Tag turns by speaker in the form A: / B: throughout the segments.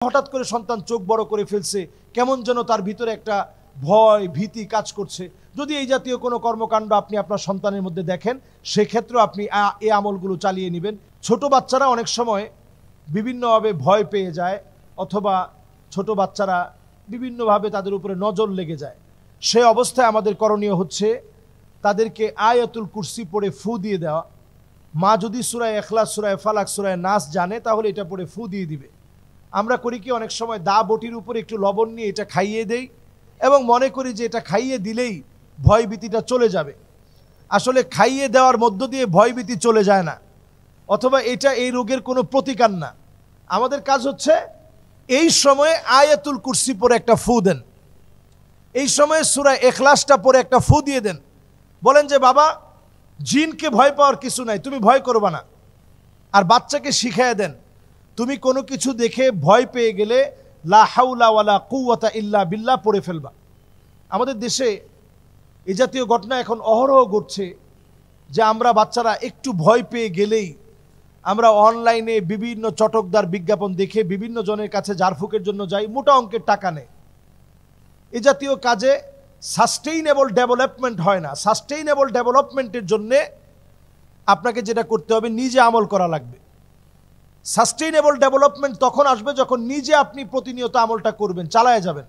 A: হঠাৎ করে সন্তান চোখ বড় করে ফেলছে, কেমন যেন তার ভিতরে একটা ভয় ভীতি কাজ করছে। যদি এই জাতীয় কোনো কর্মকাণ্ড আপনি আপনার সন্তানের মধ্যে দেখেন, সেক্ষেত্রে আপনি এই আমলগুলো চালিয়ে নেবেন। ছোট বাচ্চারা অনেক সময় বিভিন্নভাবে ভয় পেয়ে যায়, অথবা ছোট বাচ্চারা বিভিন্নভাবে তাদের উপরে নজর লেগে যায়। সেই অবস্থায় আমাদের করণীয় হচ্ছে তাদেরকে আয়াতুল কুরসি পড়ে ফু দিয়ে দেওয়া। মা যদি সূরা ইখলাস, সূরা ফালাক, সূরা নাস জানে, তাহলে এটা পড়ে ফু দিয়ে দিবে। আমরা করি কি, অনেক সময় দা বটির উপরে একটু লবণ নিয়ে এটা খাইয়ে দেই এবং মনে করি যে এটা খাইয়ে দিলেই ভয়ভীতিটা চলে যাবে। আসলে খাইয়ে দেওয়ার মধ্য দিয়ে ভয়ভীতি চলে যায় না, অথবা এটা এই রোগের কোনো প্রতিকার না। আমাদের কাজ হচ্ছে এই সময়ে আয়াতুল কুরসি পড়ে একটা ফু দেন, এই সময়ে সূরা ইখলাসটা পড়ে একটা ফু দিয়ে দেন। বলেন যে বাবা, জিনকে ভয় পাওয়ার কিছু নাই, তুমি ভয় করবা না। আর বাচ্চাকে শিখিয়ে দেন, তুমি কোনো কিছু দেখে ভয় পেয়ে গেলে লা হাওলা ওয়ালা কুওয়াতা ইল্লা বিল্লাহ পড়ে ফেলবা। আমাদের দেশে এই জাতীয় ঘটনা এখন অহরহ ঘটছে যে আমরা বাচ্চারা একটু ভয় পেয়ে গেলেই আমরা অনলাইনে বিভিন্ন চটকদার বিজ্ঞাপন দেখে বিভিন্ন জনের কাছে ঝাড়ফুঁকের জন্য যাই, মোটা অঙ্কের টাকা নেয়। এই জাতীয় কাজে সাস্টেইনেবল ডেভেলপমেন্ট হয় না। সাস্টেইনেবল ডেভেলপমেন্টের জন্যে আপনাকে যেটা করতে হবে, নিজে আমল করা লাগবে। সাস্টেইনেবল ডেভেলপমেন্ট তখন আসবে যখন নিজে আপনি প্রতিনিয়ত আমলটা করবেন, চালায় যাবেন।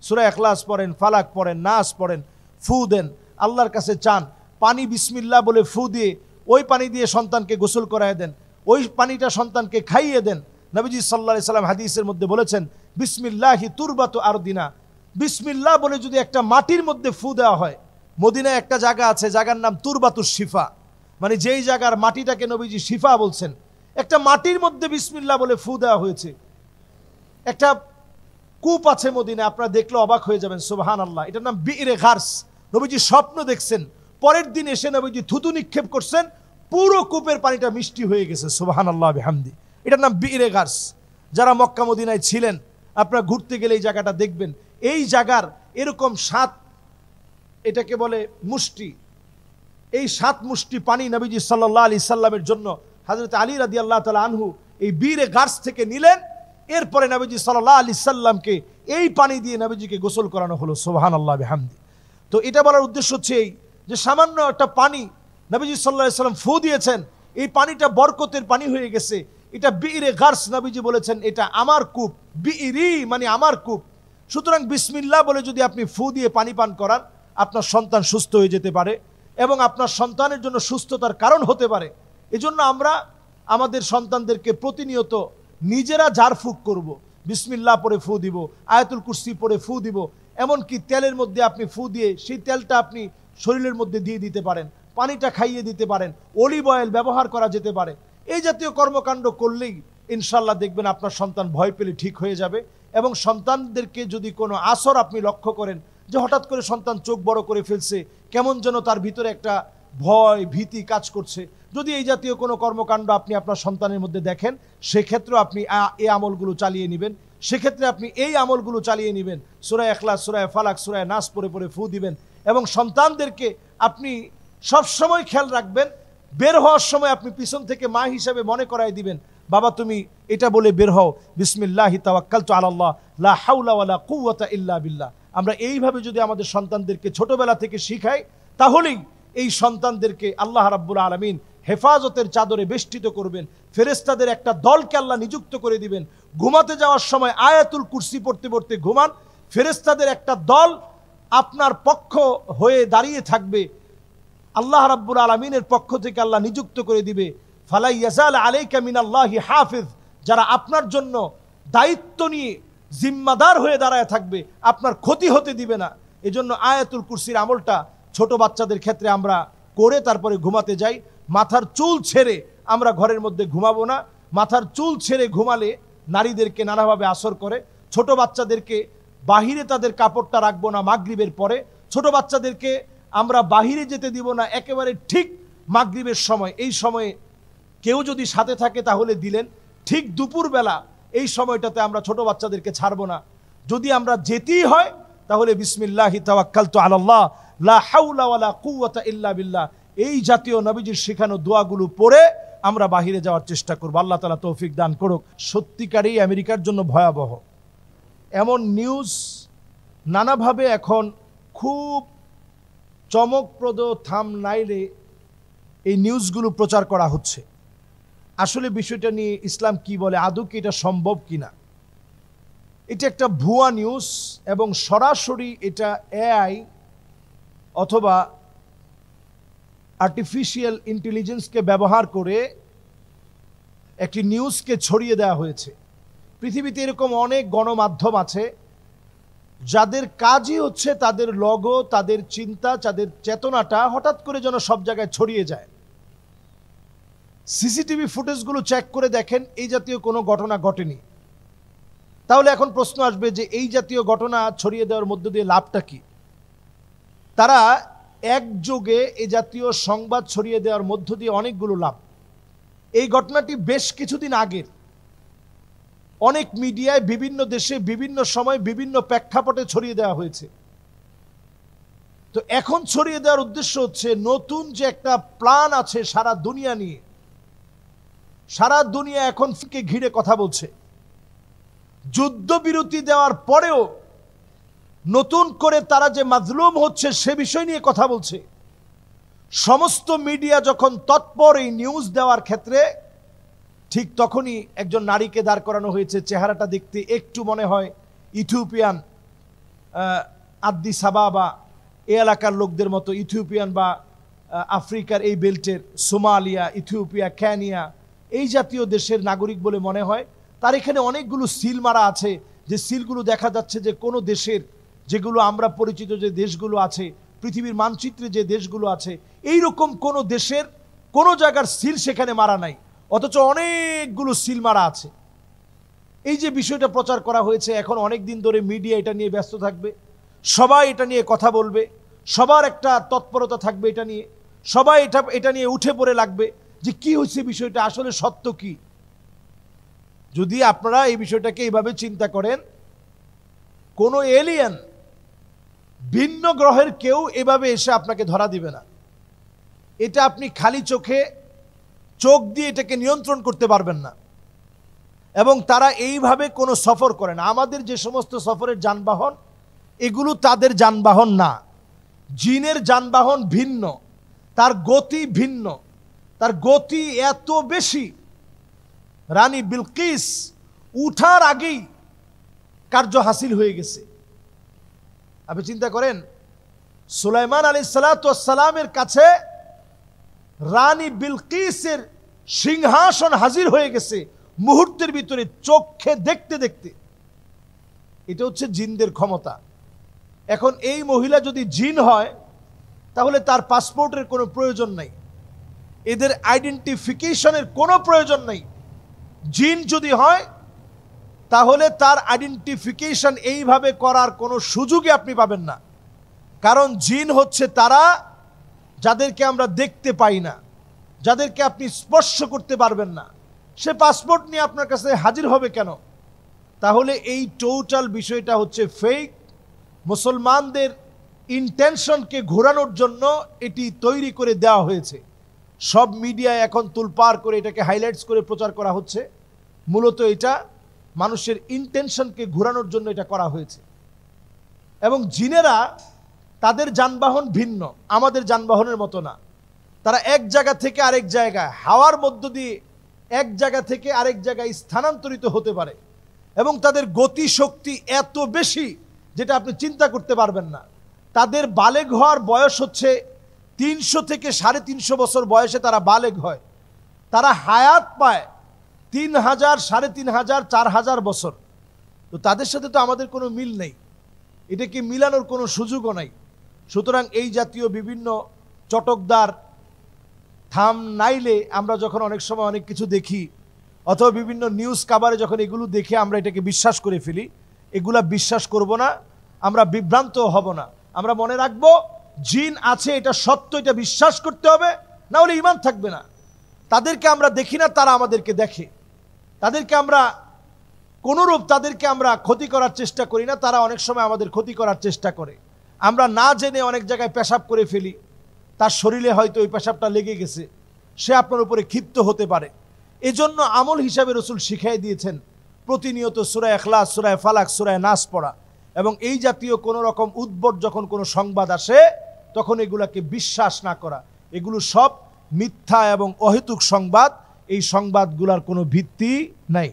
A: সূরা ইখলাস পড়েন, ফালাক পড়েন, নাস পড়েন, ফু দেন, আল্লাহর কাছে চান। পানি বিসমিল্লাহ বলে ফু দিয়ে ওই পানি দিয়ে সন্তানকে গোসল করায় দেন, ওই পানিটা সন্তানকে খাইয়ে দেন। নবীজি সাল্লাল্লাহু আলাইহি সাল্লাম হাদিসের মধ্যে বলেছেন, বিসমিল্লাহি তুরবাতু আরদিনা। বিসমিল্লাহ বলে যদি একটা মাটির মধ্যে ফু দেওয়া হয়, মদিনায় একটা জায়গা আছে, জায়গার নাম তুরবাতুশ শিফা, মানে যেই জায়গার মাটিটাকে নবীজি শিফা বলছেন, একটা মাটির মধ্যে বিসমিল্লাহ বলে ফু দেওয়া হয়েছে। একটা কূপ আছে মদিনায়, আপনারা দেখলে অবাক হয়ে যাবেন, সুবহানাল্লাহ। এটার নাম বিইরে গারস। নবীজি স্বপ্ন দেখছেন, পরের দিন এসে নবীজি থুতু নিক্ষেপ করছেন, পুরো কূপের পানিটা মিষ্টি হয়ে গেছে, সুবহানাল্লাহ বিহামদি। এটার নাম বিইরে গারস। যারা মক্কা মদিনায় ছিলেন, আপনারা ঘুরতে গেলে এই জায়গাটা দেখবেন। এই জায়গার এরকম 7, এটাকে বলে মুষ্টি, এই 7 মুষ্টি পানি নবীজি সাল্লাল্লাহু আলাইহি সাল্লামের জন্য হযরত আলী রাদিয়াল্লাহু তাআলা আনহু এই বিইরে গারস থেকে নিলেন। এরপরে নবীজি সাল্লাল্লাহু আলাইহি সাল্লামকে এই পানি দিয়ে নবীজিকে গোসল করানো হলো, সুবহানাল্লাহ বিহামদি। তো এটা বলার উদ্দেশ্য হচ্ছে এই যে সামান্য একটা পানি নবীজি সাল্লাল্লাহু আলাইহি সাল্লাম ফু দিয়েছেন, এই পানিটা বরকতের পানি হয়ে গেছে। এটা বিইরে গারস, নবীজি বলেছেন এটা আমার কূপ, বিইরি মানে আমার কূপ। সুতরাং বিসমিল্লাহ বলে যদি আপনি ফু দিয়ে পানি পান করান, আপনার সন্তান সুস্থ হয়ে যেতে পারে এবং আপনার সন্তানের জন্য সুস্থতার কারণ হতে পারে। এজন্য আমরা আমাদের সন্তানদেরকে প্রতিনিয়ত নিজেরা ঝাড়ফুঁক করব, বিসমিল্লাহ পড়ে ফু দিব, আয়াতুল কুরসি পড়ে ফু দিব। এমনকি তেলের মধ্যে আপনি ফু দিয়ে সেই তেলটা আপনি শরীরের মধ্যে দিয়ে দিতে পারেন, পানিটা খাইয়ে দিতে পারেন, অলিভ অয়েল ব্যবহার করা যেতে পারে। এই জাতীয় কর্মকাণ্ড করলেই ইনশাল্লাহ দেখবেন আপনার সন্তান ভয় পেলে ঠিক হয়ে যাবে। এবং সন্তানদেরকে যদি কোনো আসর আপনি লক্ষ্য করেন যে হঠাৎ করে সন্তান চোখ বড় করে ফেলছে, কেমন যেন তার ভিতরে একটা ভয় ভীতি কাজ করছে, যদি এই জাতীয় কোনো কর্মকাণ্ড আপনি আপনার সন্তানের মধ্যে দেখেন, সেক্ষেত্রে আপনি এই আমলগুলো চালিয়ে নেবেন। সেক্ষেত্রে আপনি এই আমলগুলো চালিয়ে নেবেন, সূরা ইখলাস, সূরা ফালাক, সূরা নাস পড়ে পড়ে ফু দিবেন। এবং সন্তানদেরকে আপনি সবসময় খেয়াল রাখবেন, বের হওয়ার সময় আপনি পিছন থেকে মা হিসাবে মনে করাই দিবেন, বাবা তুমি এটা বলে বের হও, বিসমিল্লাহি তাওয়াক্কালতু আলাল্লাহ লা হাওলা ওয়ালা কুওয়াতা ইল্লা বিল্লাহ। আমরা এইভাবে যদি আমাদের সন্তানদেরকে ছোটবেলা থেকে শিখাই, তাহলেই এই সন্তানদেরকে আল্লাহ রাব্বুল আলামিন হেফাজতের চাদরে বেষ্টিত করবেন। ফেরেশতাদের একটা দলকে আল্লাহ নিযুক্ত করে দিবেন। ঘুমাতে যাওয়ার সময় আয়াতুল কুরসি পড়তে পড়তে ঘুমান, ফেরেশতাদের একটা দল আপনার পক্ষ হয়ে দাঁড়িয়ে থাকবে। আল্লাহ রাব্বুল আলামিনের পক্ষ থেকে আল্লাহ নিযুক্ত করে দিবে, ফালা ইয়াজাল আলাইকা মিনাল্লাহি হাফিজ, যারা আপনার জন্য দায়িত্ব নিয়ে জিম্মাদার হয়ে দাঁড়ায় থাকবে, আপনার ক্ষতি হতে দিবে না। এজন্য আয়াতুল কুরসির আমলটা ছোট বাচ্চাদের ক্ষেত্রে আমরা করে তারপরে ঘুমাতে যাই। মাথার চুল ছেড়ে আমরা ঘরের মধ্যে ঘুমাবো না। মাথার চুল ছেড়ে ঘুমালে নারীদেরকে নানাভাবে আসর করে। ছোট বাচ্চাদেরকে বাহিরে তাদের কাপড়টা রাখবো না মাগরিবের পরে। ছোট বাচ্চাদেরকে আমরা বাহিরে যেতে দিব না একেবারে ঠিক মাগরিবের সময়। এই সময়ে কেউ যদি সাথে থাকে তাহলে দিলেন, ঠিক দুপুরবেলা এই সময়টাতে আমরা ছোট বাচ্চাদেরকে ছাড়বো না। যদি আমরা যেতেই হয় তাহলে বিসমিল্লাহি তাওয়াক্কালতু আলাল্লাহ লা হাওলা ওয়ালা কুওয়াতা ইল্লা বিল্লাহ, এই জাতীয় নবীজির শেখানো দোয়াগুলো পড়ে আমরা বাহিরে যাওয়ার চেষ্টা করব। আল্লাহ তাআলা তৌফিক দান করুক। সত্যিকারই আমেরিকার জন্য ভয়াবহ এমন নিউজ নানাভাবে এখন খুব চমকপ্রদ থাম্বনেইলে এই নিউজগুলো প্রচার করা হচ্ছে। আসলে বিষয়টা নিয়ে ইসলাম কি বলে, আদৌ কি এটা সম্ভব কিনা? এটা একটা ভুয়া নিউজ এবং সরাসরি এটা এআই অথবা আর্টিফিশিয়াল ইন্টেলিজেন্সকে ব্যবহার করে একটি নিউজকে ছড়িয়ে দেওয়া হয়েছে। পৃথিবীতে এরকম অনেক গণমাধ্যম আছে যাদের কাজই হচ্ছে তাদের লোগো, তাদের চিন্তা, তাদের চেতনাটা হঠাৎ করে যেন সব জায়গায় ছড়িয়ে যায়। সিসিটিভি ফুটেজগুলো চেক করে দেখেন এই জাতীয় কোনো ঘটনা ঘটেনি। তাহলে এখন প্রশ্ন আসবে যে এই জাতীয় ঘটনা ছড়িয়ে দেওয়ার মধ্য দিয়ে লাভটা কি? তারা একযোগে এই জাতীয় সংবাদ ছড়িয়ে দেওয়ার মধ্য দিয়ে অনেকগুলো লাভ। এই ঘটনাটি বেশ কিছুদিন আগের অনেক মিডিয়ায় বিভিন্ন দেশে বিভিন্ন সময় বিভিন্ন প্রেক্ষাপটে ছড়িয়ে দেওয়া হয়েছে। তো এখন ছড়িয়ে দেওয়ার উদ্দেশ্য হচ্ছে নতুন যে একটা প্ল্যান আছে সারা দুনিয়া নিয়ে, সারা দুনিয়া এখন কে ঘিরে কথা বলছে। যুদ্ধবিরতি দেওয়ার পরেও নতুন করে তারা যে মাজলুম হচ্ছে সে বিষয় নিয়ে কথা বলছে। সমস্ত মিডিয়া যখন তৎপর এই নিউজ দেওয়ার ক্ষেত্রে, ঠিক তখনই একজন নারীকে দাঁড় করানো হয়েছে। চেহারাটা দেখতে একটু মনে হয় ইথিওপিয়ান, আদ্দিস আবাবা এই এলাকার লোকদের মতো, ইথিওপিয়ান বা আফ্রিকার এই বেল্টের সোমালিয়া, ইথিওপিয়া, কেনিয়া এই জাতীয় দেশের নাগরিক বলে মনে হয়। তার এখানে অনেকগুলো সিল মারা আছে, যে সিলগুলো দেখা যাচ্ছে যে কোনো দেশের, যেগুলো আমরা পরিচিত যে দেশগুলো আছে পৃথিবীর মানচিত্রে যে দেশগুলো আছে, এই রকম কোনো দেশের কোনো জায়গার সিল সেখানে মারা নাই, অথচ অনেকগুলো সিল মারা আছে। এই যে বিষয়টা প্রচার করা হয়েছে, এখন অনেক দিন ধরে মিডিয়া এটা নিয়ে ব্যস্ত থাকবে, সবাই এটা নিয়ে কথা বলবে, সবার একটা তৎপরতা থাকবে এটা নিয়ে, সবাই এটা নিয়ে উঠে পড়ে লাগবে যে কি হয়েছে, বিষয়টা আসলে সত্য কি। যদি আপনারা এই বিষয়টাকে এইভাবে চিন্তা করেন, কোনো এলিয়েন, ভিন্ন গ্রহের কেউ এভাবে এসে আপনাকে ধরা দিবে না। এটা আপনি খালি চোখ দিয়ে এটাকে নিয়ন্ত্রণ করতে পারবেন না। এবং তারা এইভাবে কোনো সফর করে না। আমাদের যে সমস্ত সফরের যানবাহন, এগুলো তাদের যানবাহন না। জিনের যানবাহন ভিন্ন, তার গতি ভিন্ন, তার গতি এত বেশি, রানী বিলকিস উঠার আগেই কার্য হাসিল হয়ে গেছে। আপনি চিন্তা করেন, সুলাইমান আলাইহিসসালামের কাছে রানী বিলকিসের সিংহাসন হাজির হয়ে গেছে মুহূর্তের ভিতরে, চোখে দেখতে দেখতে। এটা হচ্ছে জিনদের ক্ষমতা। এখন এই মহিলা যদি জিন হয় তাহলে তার পাসপোর্টের কোনো প্রয়োজন নাই, এদের আইডেন্টিফিকেশনের কোনো প্রয়োজন নেই। জিন যদি হয় তাহলে তার আইডেন্টিফিকেশন এইভাবে করার কোনো সুযোগই আপনি পাবেন না। কারণ জিন হচ্ছে তারা যাদেরকে আমরা দেখতে পাই না, যাদেরকে আপনি স্পর্শ করতে পারবেন না। সে পাসপোর্ট নিয়ে আপনার কাছে হাজির হবে কেন? তাহলে এই টোটাল বিষয়টা হচ্ছে ফেক। মুসলমানদের ইন্টেনশনকে ঘোরানোর জন্য এটি তৈরি করে দেওয়া হয়েছে। সব মিডিয়ায় এখন তুলপার করে এটাকে হাইলাইটস করে প্রচার করা হচ্ছে। মূলত এটা মানুষের ইন্টেনশনকে ঘোরানোর জন্য এটা করা হয়েছে। এবং জিনেরা, তাদের যানবাহন ভিন্ন, আমাদের যানবাহনের মতো না। তারা এক জায়গা থেকে আরেক জায়গায় হাওয়ার মধ্য দিয়ে এক জায়গা থেকে আরেক জায়গায় স্থানান্তরিত হতে পারে। এবং তাদের গতি শক্তি এত বেশি যেটা আপনি চিন্তা করতে পারবেন না। তাদের বালেগ হওয়ার বয়স হচ্ছে 300 থেকে 350 বছর বয়সে তারা বালেগ হয়। তারা হায়াত পায় 3000, 3500, 4000 বছর। তো তাদের সাথে তো আমাদের কোনো মিল নেই, এটাকে মিলানোর কোনো সুযোগও নাই। সুতরাং এই জাতীয় বিভিন্ন চটকদার থাম্বনেইলে আমরা যখন অনেক সময় অনেক কিছু দেখি, অথবা বিভিন্ন নিউজ কাভারে যখন এগুলো দেখে আমরা এটাকে বিশ্বাস করে ফেলি, এগুলা বিশ্বাস করব না, আমরা বিভ্রান্ত হব না। আমরা মনে রাখবো জিন আছে, এটা সত্য, এটা বিশ্বাস করতে হবে, না হলে ঈমান থাকবে না। তাদেরকে আমরা দেখি না, তারা আমাদেরকে দেখে। তাদেরকে আমরা কোনোরূপ তাদেরকে আমরা ক্ষতি করার চেষ্টা করি না, তারা অনেক সময় আমাদের ক্ষতি করার চেষ্টা করে। আমরা না জেনে অনেক জায়গায় পেশাব করে ফেলি, তার শরীরে হয়তো ওই পেশাবটা লেগে গেছে, সে আপনার উপরে ক্ষিপ্ত হতে পারে। এজন্য আমল হিসাবে রসুল শিখাই দিয়েছেন প্রতিনিয়ত সূরা ইখলাস, সূরা ফালাক, সূরা নাস পড়া, এবং এই জাতীয় কোনো রকম উদ্ভট যখন কোনো সংবাদ আসে তখন এগুলাকে বিশ্বাস না করা। এগুলো সব মিথ্যা এবং অহেতুক সংবাদ, এই সংবাদগুলোর কোনো ভিত্তি নাই।